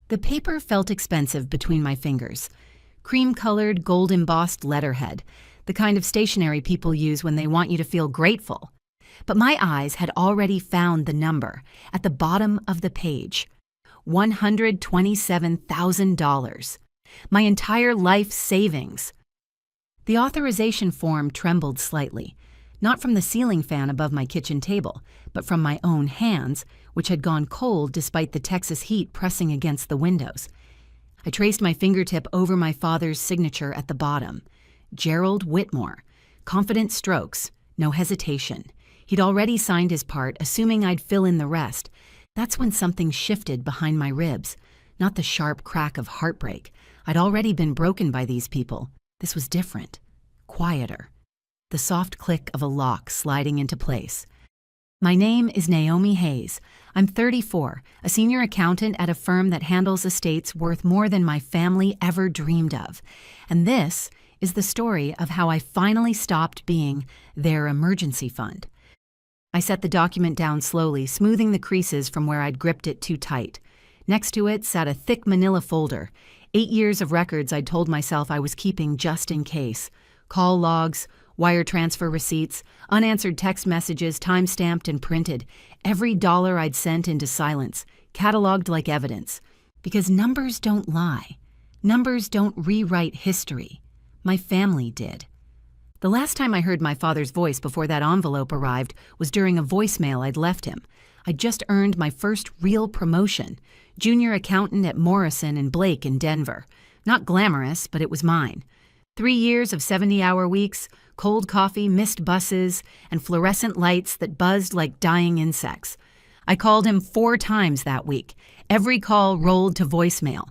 The paper felt expensive between my fingers. Cream-colored, gold-embossed letterhead, the kind of stationery people use when they want you to feel grateful. But my eyes had already found the number at the bottom of the page. $127,000. My entire life savings. The authorization form trembled slightly, not from the ceiling fan above my kitchen table, but from my own hands, which had gone cold despite the Texas heat pressing against the windows. I traced my fingertip over my father's signature at the bottom. Gerald Whitmore. Confident strokes, no hesitation. He'd already signed his part, assuming I'd fill in the rest. That's when something shifted behind my ribs. Not the sharp crack of heartbreak. I'd already been broken by these people. This was different. Quieter. The soft click of a lock sliding into place. My name is Naomi Hayes. I'm 34, a senior accountant at a firm that handles estates worth more than my family ever dreamed of. And this is the story of how I finally stopped being their emergency fund. I set the document down slowly, smoothing the creases from where I'd gripped it too tight. Next to it sat a thick manila folder, 8 years of records I'd told myself I was keeping just in case. Call logs, wire transfer receipts, unanswered text messages time-stamped and printed, every dollar I'd sent into silence, cataloged like evidence. Because numbers don't lie. Numbers don't rewrite history. My family did. The last time I heard my father's voice before that envelope arrived was during a voicemail I'd left him. I'd just earned my first real promotion, junior accountant at Morrison and Blake in Denver. Not glamorous, but it was mine. 3 years of 70-hour weeks, cold coffee, missed buses, and fluorescent lights that buzzed like dying insects. I called him 4 times that week. Every call rolled to voicemail.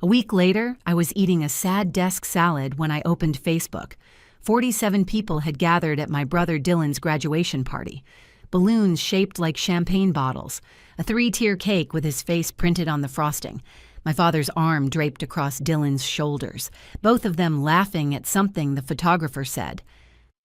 A week later, I was eating a sad desk salad when I opened Facebook. 47 people had gathered at my brother Dylan's graduation party. Balloons shaped like champagne bottles, a 3-tier cake with his face printed on the frosting. My father's arm draped across Dylan's shoulders, both of them laughing at something the photographer said.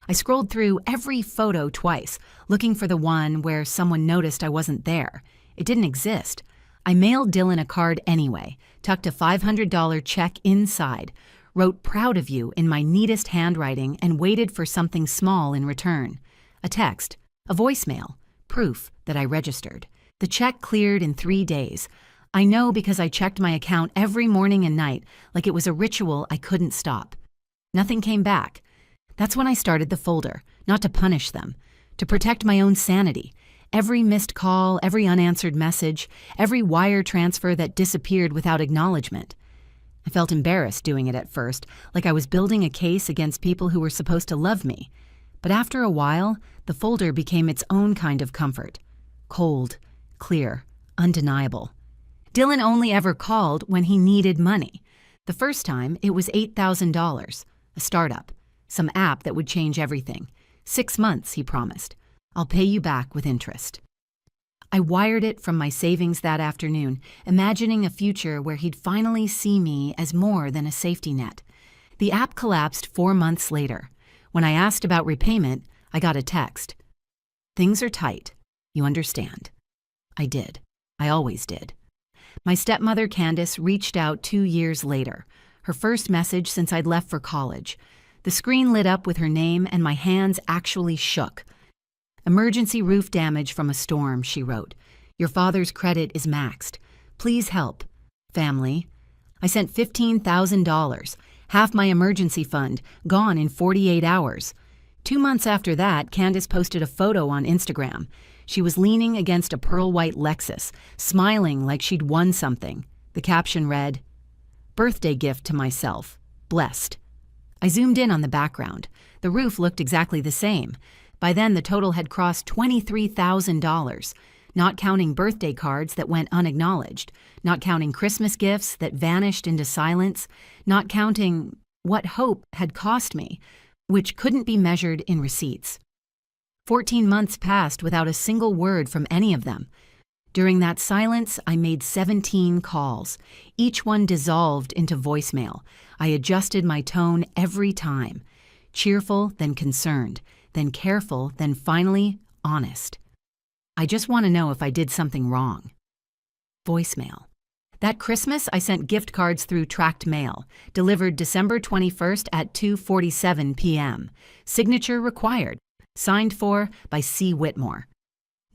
I scrolled through every photo twice, looking for the one where someone noticed I wasn't there. It didn't exist. I mailed Dylan a card anyway, tucked a $500 check inside, wrote "proud of you" in my neatest handwriting, and waited for something small in return. A text, a voicemail, proof that I registered. The check cleared in 3 days. I know because I checked my account every morning and night, like it was a ritual I couldn't stop. Nothing came back. That's when I started the folder, not to punish them, to protect my own sanity. Every missed call, every unanswered message, every wire transfer that disappeared without acknowledgement. I felt embarrassed doing it at first, like I was building a case against people who were supposed to love me. But after a while, the folder became its own kind of comfort. Cold, clear, undeniable. Dylan only ever called when he needed money. The first time, it was $8,000, a startup, some app that would change everything. 6 months, he promised. I'll pay you back with interest. I wired it from my savings that afternoon, imagining a future where he'd finally see me as more than a safety net. The app collapsed 4 months later. When I asked about repayment, I got a text. Things are tight. You understand. I did. I always did. My stepmother, Candace, reached out 2 years later, her first message since I'd left for college. The screen lit up with her name and my hands actually shook. Emergency roof damage from a storm, she wrote. Your father's credit is maxed. Please help. Family. I sent $15,000, half my emergency fund, gone in 48 hours. 2 months after that, Candace posted a photo on Instagram. She was leaning against a pearl-white Lexus, smiling like she'd won something. The caption read, "Birthday gift to myself. Blessed." I zoomed in on the background. The roof looked exactly the same. By then, the total had crossed $23,000, not counting birthday cards that went unacknowledged, not counting Christmas gifts that vanished into silence, not counting what hope had cost me, which couldn't be measured in receipts. 14 months passed without a single word from any of them. During that silence, I made 17 calls. Each one dissolved into voicemail. I adjusted my tone every time. Cheerful, then concerned, then careful, then finally honest. I just want to know if I did something wrong. Voicemail. That Christmas, I sent gift cards through tracked mail, delivered December 21st at 2:47 p.m. Signature required. Signed for by C. Whitmore.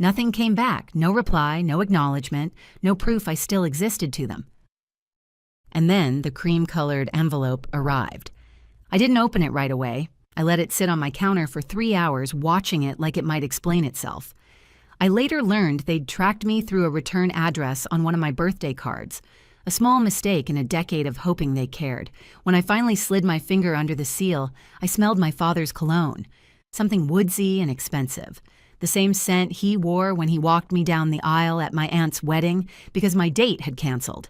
Nothing came back, no reply, no acknowledgement, no proof I still existed to them. And then the cream-colored envelope arrived. I didn't open it right away. I let it sit on my counter for 3 hours, watching it like it might explain itself. I later learned they'd tracked me through a return address on one of my birthday cards. A small mistake in a decade of hoping they cared. When I finally slid my finger under the seal, I smelled my father's cologne. Something woodsy and expensive. The same scent he wore when he walked me down the aisle at my aunt's wedding because my date had canceled.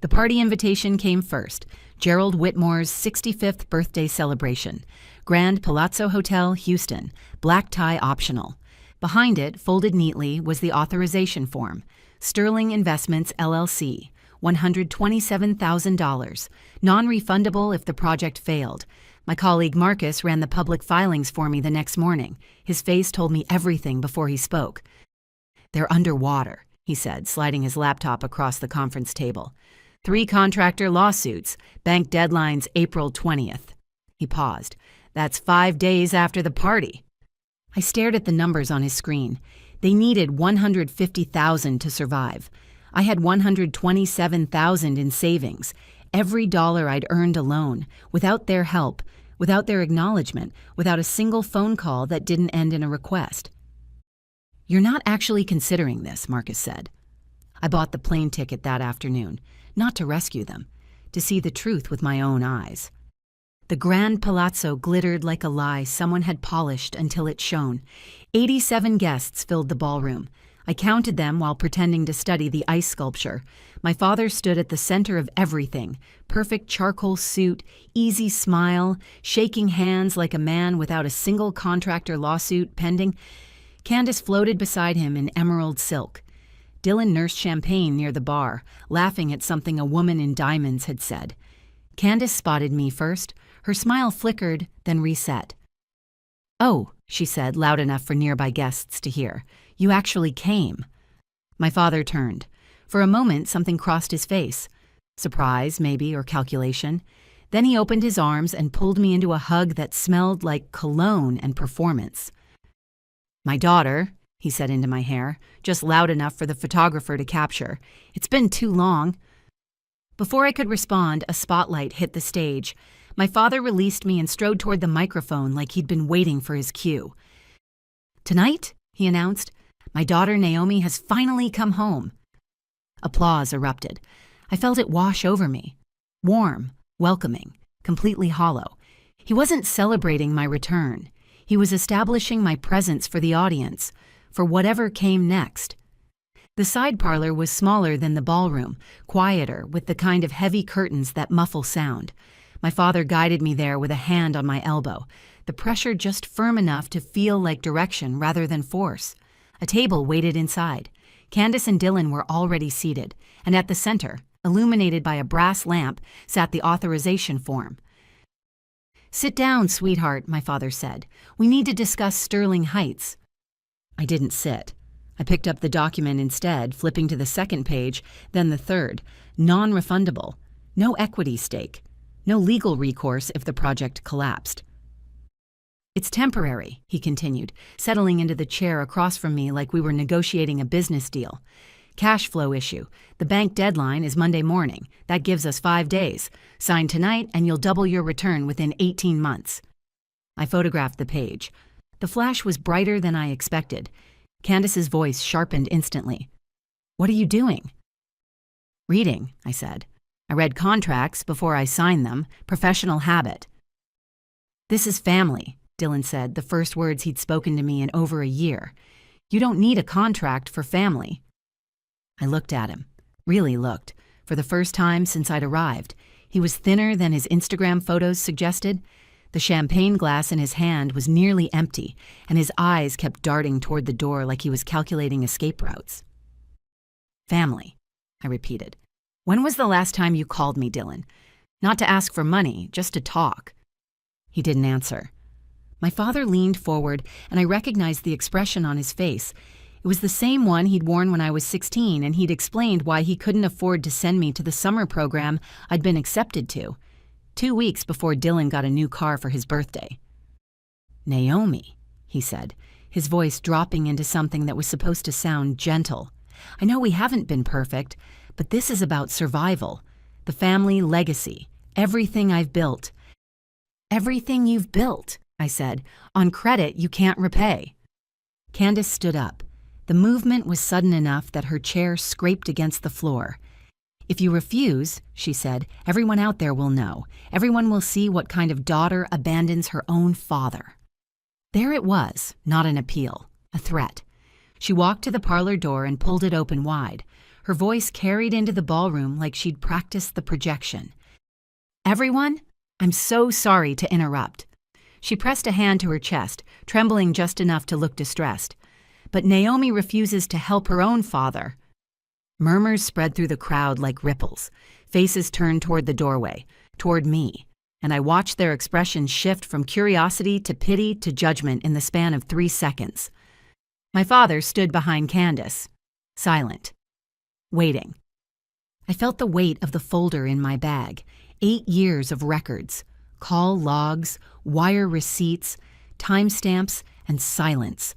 The party invitation came first. Gerald Whitmore's 65th birthday celebration. Grand Palazzo Hotel, Houston. Black tie optional. Behind it, folded neatly, was the authorization form. Sterling Investments, LLC. $127,000. Non-refundable if the project failed. My colleague Marcus ran the public filings for me the next morning. His face told me everything before he spoke. "They're underwater," he said, sliding his laptop across the conference table. 3 contractor lawsuits. Bank deadlines April 20th. He paused. That's 5 days after the party. I stared at the numbers on his screen. They needed $150,000 to survive. I had $127,000 in savings. Every dollar I'd earned alone, without their help, without their acknowledgement, without a single phone call that didn't end in a request. "You're not actually considering this," Marcus said. I bought the plane ticket that afternoon, not to rescue them, to see the truth with my own eyes. The Grand Palazzo glittered like a lie someone had polished until it shone. 87 guests filled the ballroom. I counted them while pretending to study the ice sculpture. My father stood at the center of everything. Perfect charcoal suit, easy smile, shaking hands like a man without a single contractor lawsuit pending. Candace floated beside him in emerald silk. Dylan nursed champagne near the bar, laughing at something a woman in diamonds had said. Candace spotted me first. Her smile flickered, then reset. "Oh," she said, loud enough for nearby guests to hear. "You actually came." My father turned. For a moment, something crossed his face. Surprise, maybe, or calculation. Then he opened his arms and pulled me into a hug that smelled like cologne and performance. "My daughter," he said into my hair, just loud enough for the photographer to capture. "It's been too long." Before I could respond, a spotlight hit the stage. My father released me and strode toward the microphone like he'd been waiting for his cue. "Tonight," he announced, "my daughter Naomi has finally come home." Applause erupted. I felt it wash over me. Warm, welcoming, completely hollow. He wasn't celebrating my return. He was establishing my presence for the audience, for whatever came next. The side parlor was smaller than the ballroom, quieter, with the kind of heavy curtains that muffle sound. My father guided me there with a hand on my elbow, the pressure just firm enough to feel like direction rather than force. A table waited inside. Candace and Dylan were already seated, and at the center, illuminated by a brass lamp, sat the authorization form. "Sit down, sweetheart," my father said. "We need to discuss Sterling Heights." I didn't sit. I picked up the document instead, flipping to the second page, then the third. Non-refundable. No equity stake. No legal recourse if the project collapsed. "It's temporary," he continued, settling into the chair across from me like we were negotiating a business deal. "Cash flow issue. The bank deadline is Monday morning. That gives us 5 days. Sign tonight and you'll double your return within 18 months. I photographed the page. The flash was brighter than I expected. Candace's voice sharpened instantly. "What are you doing?" "Reading," I said. "I read contracts before I signed them. Professional habit." "This is family," Dylan said, the first words he'd spoken to me in over a year. "You don't need a contract for family." I looked at him. Really looked. For the first time since I'd arrived. He was thinner than his Instagram photos suggested. The champagne glass in his hand was nearly empty, and his eyes kept darting toward the door like he was calculating escape routes. "Family," I repeated. "When was the last time you called me, Dylan? Not to ask for money, just to talk." He didn't answer. My father leaned forward, and I recognized the expression on his face. It was the same one he'd worn when I was 16, and he'd explained why he couldn't afford to send me to the summer program I'd been accepted to, 2 weeks before Dylan got a new car for his birthday. "Naomi," he said, his voice dropping into something that was supposed to sound gentle. "I know we haven't been perfect, but this is about survival, the family legacy, everything I've built." "Everything you've built," I said, "on credit you can't repay." Candace stood up. The movement was sudden enough that her chair scraped against the floor. "If you refuse," she said, "everyone out there will know. Everyone will see what kind of daughter abandons her own father." There it was, not an appeal, a threat. She walked to the parlor door and pulled it open wide. Her voice carried into the ballroom like she'd practiced the projection. "Everyone, I'm so sorry to interrupt." She pressed a hand to her chest, trembling just enough to look distressed. "But Naomi refuses to help her own father." Murmurs spread through the crowd like ripples. Faces turned toward the doorway, toward me, and I watched their expressions shift from curiosity to pity to judgment in the span of 3 seconds. My father stood behind Candace, silent, waiting. I felt the weight of the folder in my bag, 8 years of records, call logs, wire receipts, timestamps, and silence.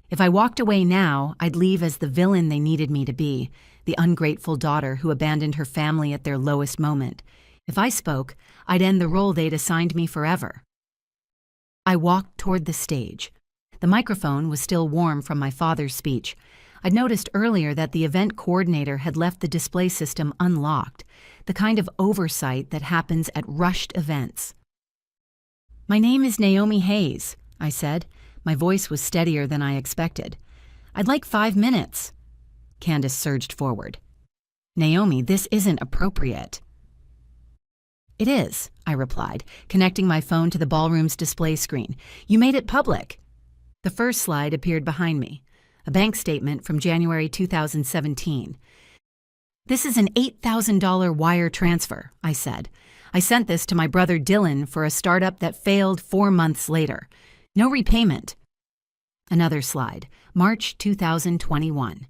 If I walked away now, I'd leave as the villain they needed me to be, the ungrateful daughter who abandoned her family at their lowest moment. If I spoke, I'd end the role they'd assigned me forever. I walked toward the stage. The microphone was still warm from my father's speech. I'd noticed earlier that the event coordinator had left the display system unlocked, the kind of oversight that happens at rushed events. "My name is Naomi Hayes," I said. My voice was steadier than I expected. "I'd like 5 minutes." Candace surged forward. "Naomi, this isn't appropriate." "It is," I replied, connecting my phone to the ballroom's display screen. "You made it public." The first slide appeared behind me, a bank statement from January 2017. "This is an $8,000 wire transfer," I said. "I sent this to my brother Dylan for a startup that failed 4 months later. No repayment." Another slide, March 2021.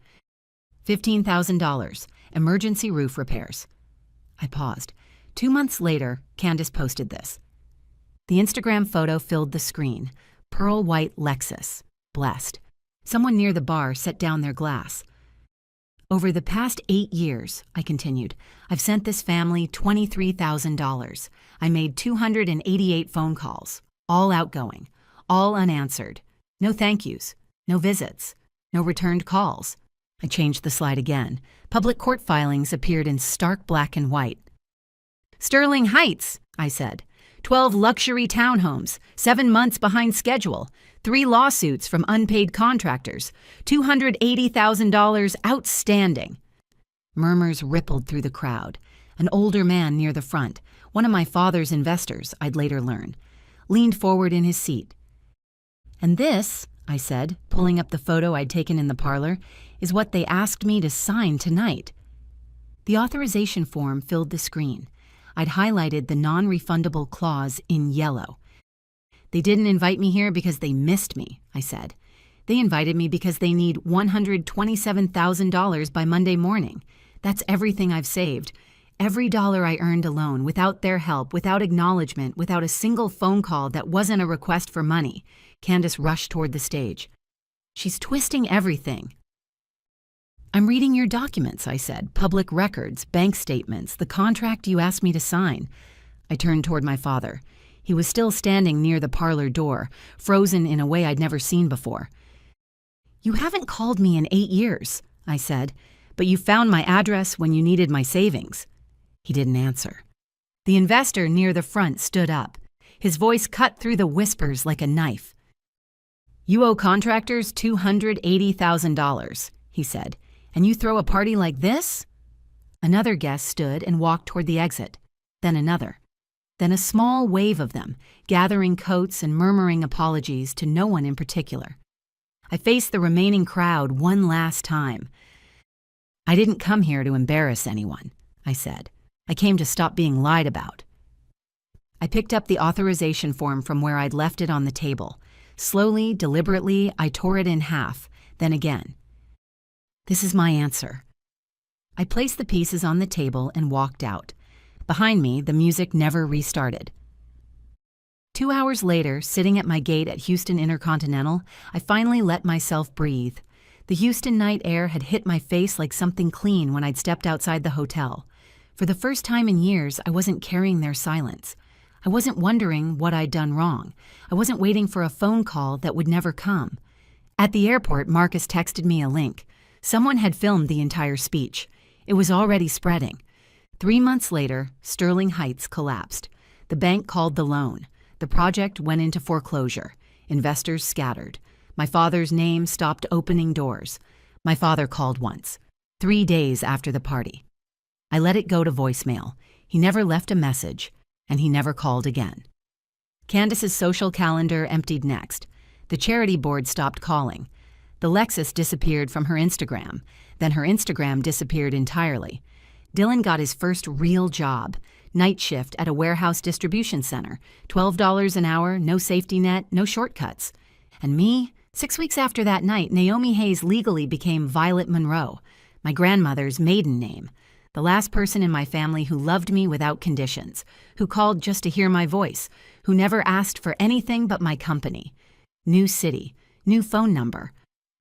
$15,000, emergency roof repairs. I paused. 2 months later, Candace posted this. The Instagram photo filled the screen. Pearl white Lexus. Blessed. Someone near the bar set down their glass. "Over the past 8 years," I continued, "I've sent this family $23,000. I made 288 phone calls, all outgoing, all unanswered. No thank yous, no visits, no returned calls." I changed the slide again. Public court filings appeared in stark black and white. "Sterling Heights," I said. 12 luxury townhomes, 7 months behind schedule, 3 lawsuits from unpaid contractors, $280,000 outstanding. Murmurs rippled through the crowd. An older man near the front, one of my father's investors, I'd later learn, leaned forward in his seat. "And this," I said, pulling up the photo I'd taken in the parlor, "is what they asked me to sign tonight." The authorization form filled the screen. I'd highlighted the non-refundable clause in yellow. "They didn't invite me here because they missed me," I said. "They invited me because they need $127,000 by Monday morning. That's everything I've saved. Every dollar I earned alone, without their help, without acknowledgement, without a single phone call that wasn't a request for money." Candace rushed toward the stage. "She's twisting everything." "I'm reading your documents," I said. "Public records, bank statements, the contract you asked me to sign." I turned toward my father. He was still standing near the parlor door, frozen in a way I'd never seen before. "You haven't called me in 8 years," I said, "but you found my address when you needed my savings." He didn't answer. The investor near the front stood up. His voice cut through the whispers like a knife. "You owe contractors $280,000, he said. "And you throw a party like this?" Another guest stood and walked toward the exit, then another. Then a small wave of them, gathering coats and murmuring apologies to no one in particular. I faced the remaining crowd one last time. "I didn't come here to embarrass anyone," I said. "I came to stop being lied about." I picked up the authorization form from where I'd left it on the table. Slowly, deliberately, I tore it in half, then again. This is my answer. I placed the pieces on the table and walked out. Behind me, the music never restarted. 2 hours later, sitting at my gate at Houston Intercontinental, I finally let myself breathe. The Houston night air had hit my face like something clean when I'd stepped outside the hotel. For the first time in years, I wasn't carrying their silence. I wasn't wondering what I'd done wrong. I wasn't waiting for a phone call that would never come. At the airport, Marcus texted me a link. Someone had filmed the entire speech. It was already spreading. 3 months later, Sterling Heights collapsed. The bank called the loan. The project went into foreclosure. Investors scattered. My father's name stopped opening doors. My father called once, 3 days after the party. I let it go to voicemail. He never left a message, and he never called again. Candace's social calendar emptied next. The charity board stopped calling. The Lexus disappeared from her Instagram. Then her Instagram disappeared entirely. Dylan got his first real job, night shift at a warehouse distribution center, $12 an hour, no safety net, no shortcuts. And me, 6 weeks after that night, Naomi Hayes legally became Violet Monroe, my grandmother's maiden name, the last person in my family who loved me without conditions, who called just to hear my voice, who never asked for anything but my company. New city, new phone number,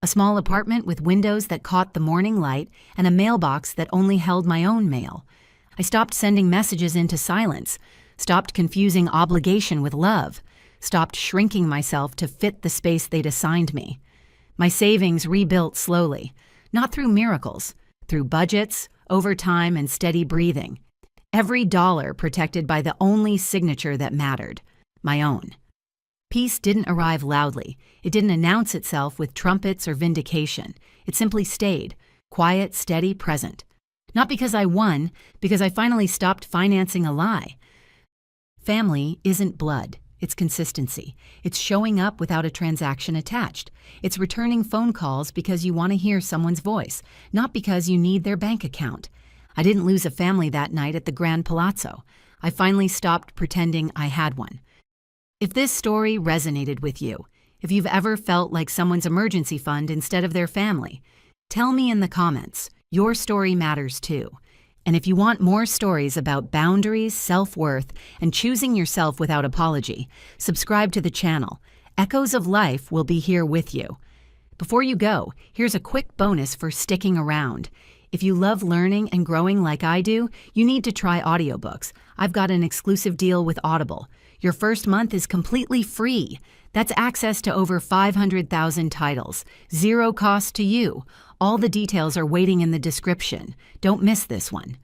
a small apartment with windows that caught the morning light and a mailbox that only held my own mail. I stopped sending messages into silence, stopped confusing obligation with love, stopped shrinking myself to fit the space they'd assigned me. My savings rebuilt slowly, not through miracles, through budgets, overtime, and steady breathing. Every dollar protected by the only signature that mattered, my own. Peace didn't arrive loudly. It didn't announce itself with trumpets or vindication. It simply stayed, quiet, steady, present. Not because I won, because I finally stopped financing a lie. Family isn't blood. It's consistency. It's showing up without a transaction attached. It's returning phone calls because you want to hear someone's voice, not because you need their bank account. I didn't lose a family that night at the Grand Palazzo. I finally stopped pretending I had one. If this story resonated with you, if you've ever felt like someone's emergency fund instead of their family, tell me in the comments. Your story matters too. And if you want more stories about boundaries, self-worth, and choosing yourself without apology, subscribe to the channel. Echoes of Life will be here with you. Before you go, here's a quick bonus for sticking around. If you love learning and growing like I do, you need to try audiobooks. I've got an exclusive deal with Audible. Your first month is completely free. That's access to over 500,000 titles. Zero cost to you. All the details are waiting in the description. Don't miss this one.